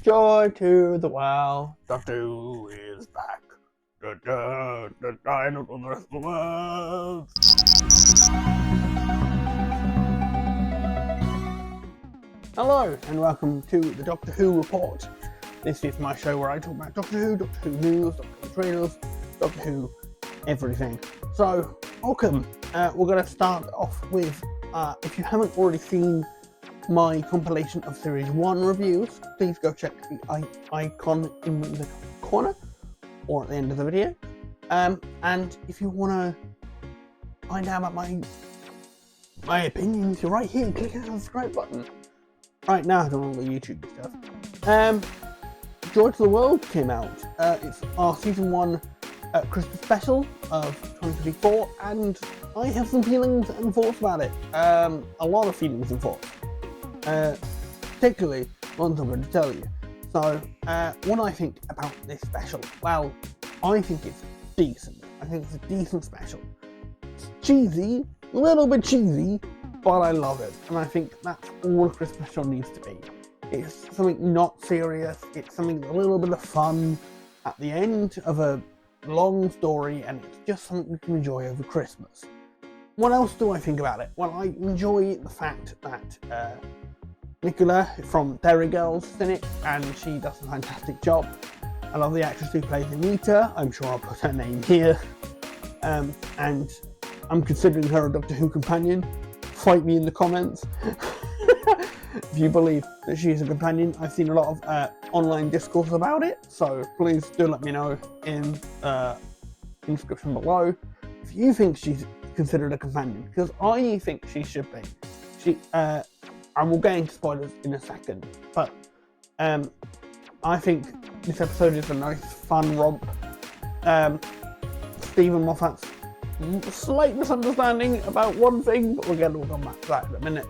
Joy to the world, Doctor Who is back. Da, da, da, da, I don't know the rest of the world. Hello, and welcome to the Doctor Who Report. This is my show where I talk about Doctor Who news, Doctor Who trailers, Doctor Who everything. So, welcome. We're going to start off with, if you haven't already seen my compilation of Series 1 reviews, please go check the icon in the corner or at the end of the video. And if you want to find out about my opinions, you're right here. Click the subscribe button. Right now, I don't know all the YouTube stuff. Joy to the World came out. It's our Season 1 Christmas special of 2024, and I have some feelings and thoughts about it. A lot of feelings and thoughts. Particularly ones I'm going to tell you. So, what I think about this special? Well, I think it's decent. I think it's a decent special. It's cheesy, a little bit cheesy, but I love it. And I think that's all a Christmas special needs to be. It's something not serious, it's something a little bit of fun at the end of a long story, and it's just something you can enjoy over Christmas. What else do I think about it? Well, I enjoy the fact that Nicola from Derry Girls is in it, and she does a fantastic job. I love the actress who plays ANITA. I'm sure I'll put her name here. And I'm considering her a Doctor Who companion. Fight me in the comments if you believe that she's a companion. I've seen a lot of online discourse about it, so please do let me know in the description below if you think she's considered a companion, because I think she should be. I will get into spoilers in a second, but I think this episode is a nice, fun romp. Stephen Moffat's slight misunderstanding about one thing, but we'll come back to that in a minute.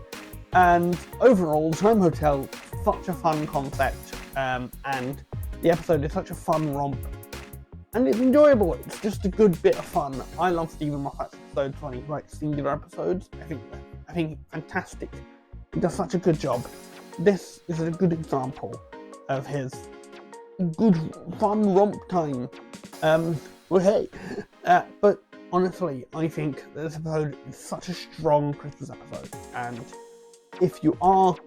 And overall, the Time Hotel, such a fun concept, and the episode is such a fun romp, and it's enjoyable. It's just a good bit of fun. I love Stephen Moffat's episodes when he writes singular episodes. I think fantastic. He does such a good job. This is a good example of his good fun romp time. But honestly, I think this episode is such a strong Christmas episode, and if you are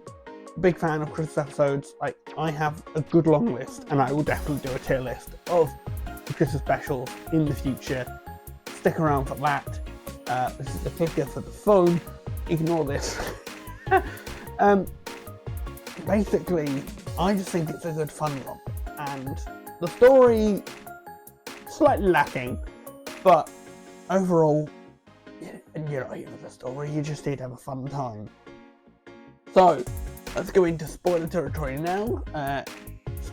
a big fan of Christmas episodes, I have a good long list, and I will definitely do a tier list of the Christmas specials in the future. Stick around for that. This is the clicker for the phone. Ignore this. Basically, I just think it's a good fun romp, and the story slightly lacking, but overall, you're not here for the story, you just need to have a fun time. So, let's go into spoiler territory now.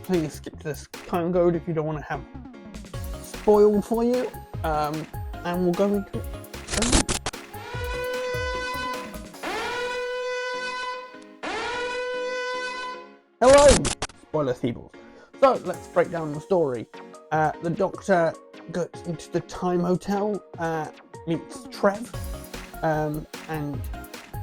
Please skip to this time code if you don't want to have spoiled for you, and we'll go into it. Hello, spoiler people. So let's break down the story. The Doctor goes into the Time Hotel, meets Trev, and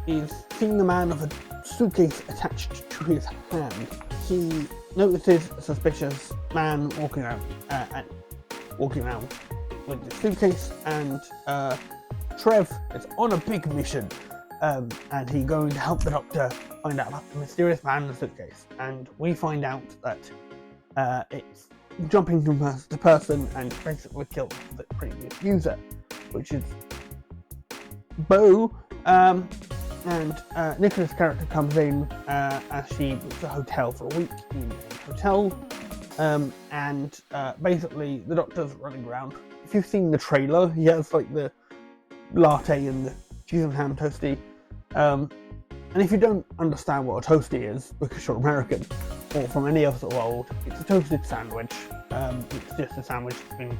is seeing the man with a suitcase attached to his hand. He notices a suspicious man walking around with the suitcase, and Trev is on a big mission. And he's going to help the Doctor find out about the mysterious man in the suitcase. And we find out that it's jumping from person to person and basically kills the previous user, which is Bo. And Nicola's character comes in as she books a hotel for a week in a hotel. And basically the Doctor's running around. If you've seen the trailer, he has the latte and the cheese and ham toasty. And if you don't understand what a toasty is, because you're American, or from any other world, it's a toasted sandwich. It's just a sandwich that's been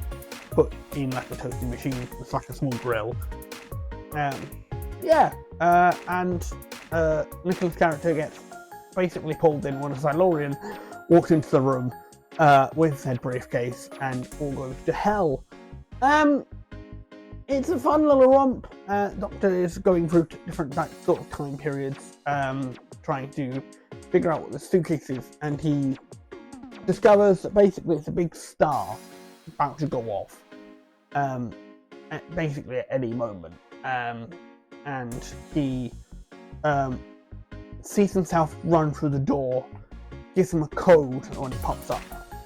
put in a toasting machine. It's like a small grill. And Nicola's character gets basically pulled in when a Silurian walks into the room with said briefcase, and all goes to hell. It's a fun little romp. Doctor is going through different sort of time periods, trying to figure out what the suitcase is, and he discovers that basically it's a big star about to go off, basically at any moment, and he sees himself run through the door, gives him a code when it pops up,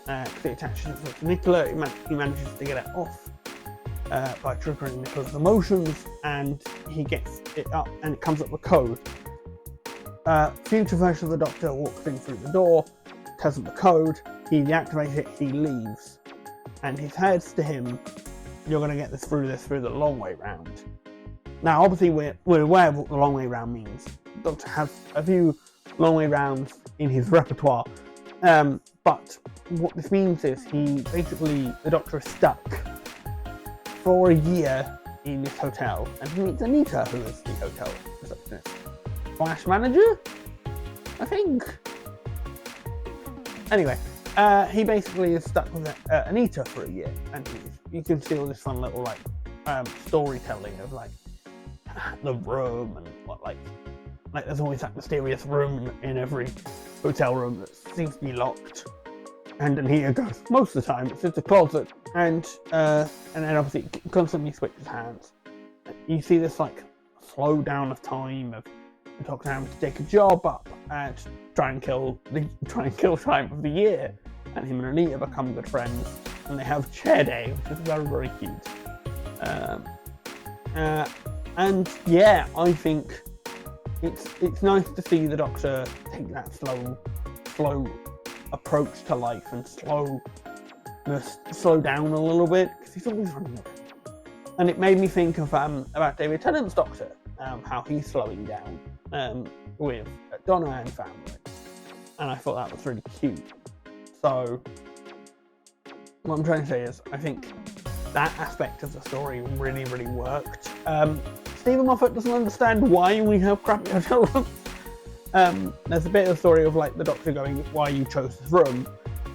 because it attaches it to Nicola. He manages to get it off by triggering Nicola's emotions, and he gets it up, and it comes up with code. Future version of the Doctor walks in through the door, tells him the code, he deactivates it, he leaves, and he says to him, "You're going to get this through the long way round." Now, obviously, we're aware of what the long way round means. The Doctor has a few long way rounds in his repertoire, but what this means is the Doctor is stuck for a year in this hotel, and he meets ANITA, who is the hotel receptionist / manager, I think. Anyway, he basically is stuck with ANITA for a year, and you can see all this fun little storytelling of the room and what like there's always that mysterious room in every hotel room that seems to be locked, and ANITA goes most of the time it's just a closet, and then obviously it constantly switches hands. You see this slow down of time of the Doctor having to take a job up and try and kill time of the year, and him and ANITA become good friends, and they have chair day, which is very, very cute. And yeah, I think it's nice to see the Doctor take that slow approach to life and slow down a little bit, because he's always running around. And it made me think of about David Tennant's Doctor, how he's slowing down with Donna and family, and I thought that was really cute. So what I'm trying to say is, I think that aspect of the story really, really worked. Stephen Moffat doesn't understand why we have crappy hotel rooms. There's a bit of the story of the Doctor going, "Why you chose this room?"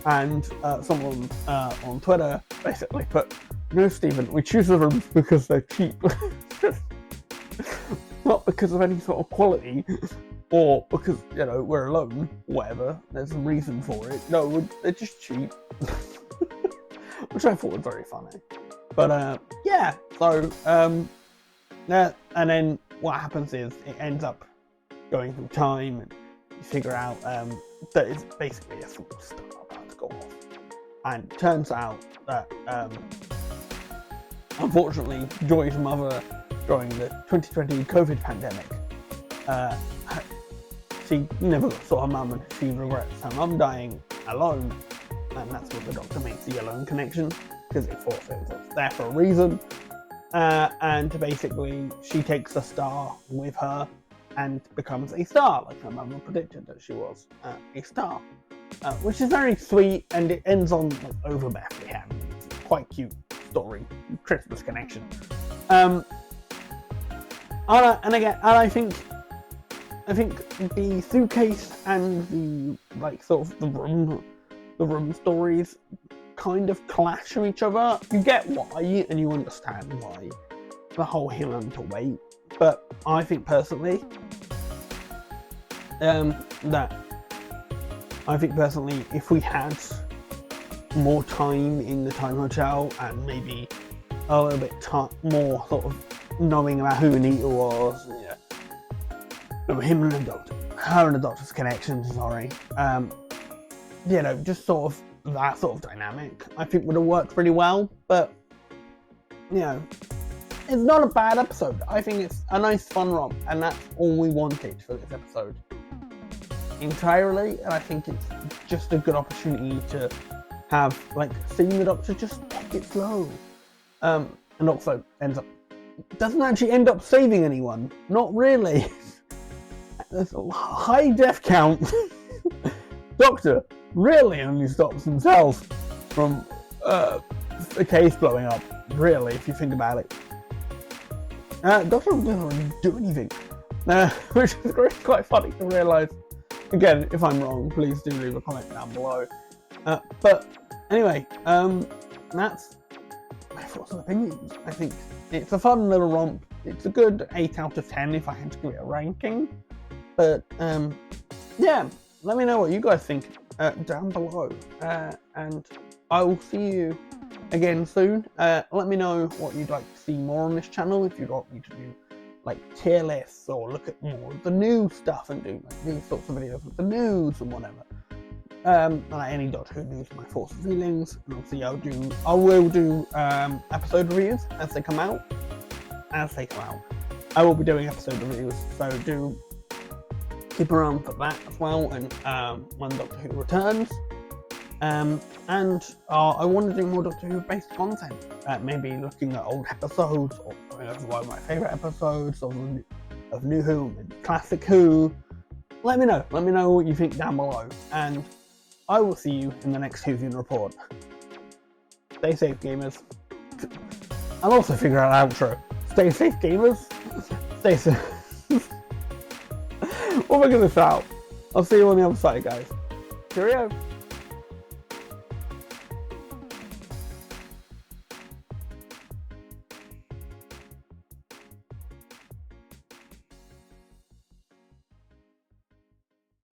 And someone on Twitter basically put, "No, Stephen, we choose the rooms because they're cheap." Not because of any sort of quality, or because, we're alone, whatever, there's a reason for it. No, they're just cheap. Which I thought was very funny. But, yeah, so, and then what happens is, it ends up going through time, and you figure out that it's basically a sort of star about to go off. And it turns out that, unfortunately, Joy's mother, during the 2020 COVID pandemic, she never saw her mum, and she regrets her mum dying alone, and that's what the Doctor makes the alone connection, because it thought it was there for a reason, and basically she takes a star with her and becomes a star, like her mum predicted that she was a star, which is very sweet, and it ends on over Bethlehem. It's quite cute story, Christmas connection. I think the suitcase and the room stories kind of clash with each other. You get why, and you understand why the whole he'll learn to wait. But I think personally, if we had more time in the Time Hotel and maybe a little bit more sort of knowing about who ANITA was, him and the Doctor, her and the Doctor's connection, just sort of that sort of dynamic, I think would have worked pretty well. But, it's not a bad episode. I think it's a nice fun romp, and that's all we wanted for this episode entirely, and I think it's just a good opportunity to have, seeing the Doctor just take it slow. And also doesn't actually end up saving anyone. Not really. There's a high death count. Doctor really only stops himself from the case blowing up, really, if you think about it. Doctor doesn't really do anything, which is quite funny to realise. Again, if I'm wrong, please do leave a comment down below. But anyway, that's my thoughts and opinions. I think it's a fun little romp. It's a good 8 out of 10 if I had to give it a ranking. But yeah, let me know what you guys think down below, and I will see you again soon. Let me know what you'd like to see more on this channel, if you'd like me to do like tier lists or look at more of the new stuff and do like these sorts of videos with the news and whatever. Like any Doctor Who news, my thoughts and feelings, and obviously I will do episode reviews as they come out. I will be doing episode reviews, so do keep around for that as well, and when Doctor Who returns. And I want to do more Doctor Who based content, maybe looking at old episodes, or one of my favourite episodes of New Who, and Classic Who. Let me know what you think down below, and I will see you in the next Whovian report. Stay safe, gamers. I'll also figure out an outro. Stay safe, gamers. Stay safe. We'll figure this out. I'll see you on the other side, guys. Cheerio.